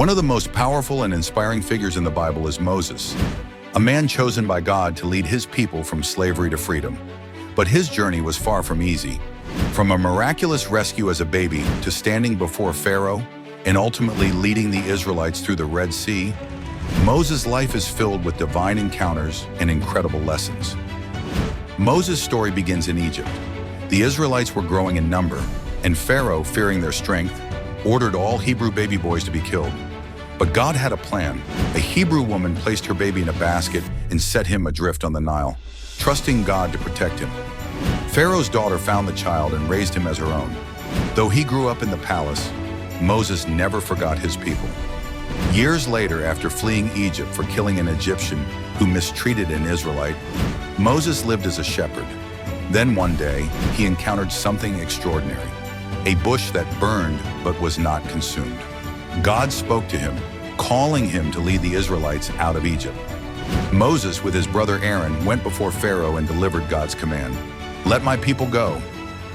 One of the most powerful and inspiring figures in the Bible is Moses, a man chosen by God to lead his people from slavery to freedom. But his journey was far from easy. From a miraculous rescue as a baby to standing before Pharaoh and ultimately leading the Israelites through the Red Sea, Moses' life is filled with divine encounters and incredible lessons. Moses' story begins in Egypt. The Israelites were growing in number, and Pharaoh, fearing their strength, ordered all Hebrew baby boys to be killed. But God had a plan. A Hebrew woman placed her baby in a basket and set him adrift on the Nile, trusting God to protect him. Pharaoh's daughter found the child and raised him as her own. Though he grew up in the palace, Moses never forgot his people. Years later, after fleeing Egypt for killing an Egyptian who mistreated an Israelite, Moses lived as a shepherd. Then one day, he encountered something extraordinary. A bush that burned but was not consumed. God spoke to him, calling him to lead the Israelites out of Egypt. Moses, with his brother Aaron, went before Pharaoh and delivered God's command, "Let my people go."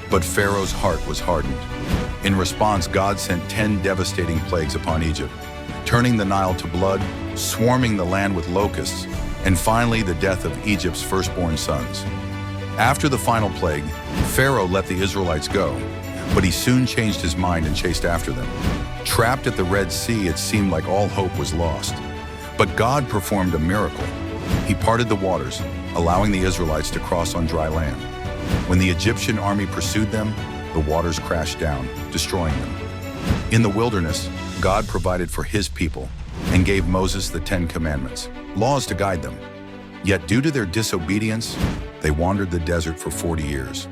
But Pharaoh's heart was hardened. In response, God sent 10 devastating plagues upon Egypt, turning the Nile to blood, swarming the land with locusts, and finally the death of Egypt's firstborn sons. After the final plague, Pharaoh let the Israelites go, but he soon changed his mind and chased after them. Trapped at the Red Sea, it seemed like all hope was lost. But God performed a miracle. He parted the waters, allowing the Israelites to cross on dry land. When the Egyptian army pursued them, the waters crashed down, destroying them. In the wilderness, God provided for his people and gave Moses the 10 Commandments, laws to guide them. Yet due to their disobedience, they wandered the desert for 40 years.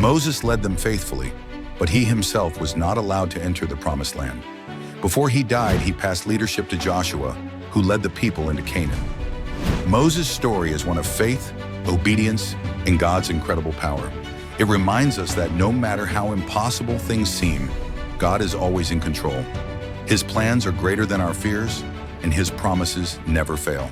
Moses led them faithfully, but he himself was not allowed to enter the Promised Land. Before he died, he passed leadership to Joshua, who led the people into Canaan. Moses' story is one of faith, obedience, and God's incredible power. It reminds us that no matter how impossible things seem, God is always in control. His plans are greater than our fears, and his promises never fail.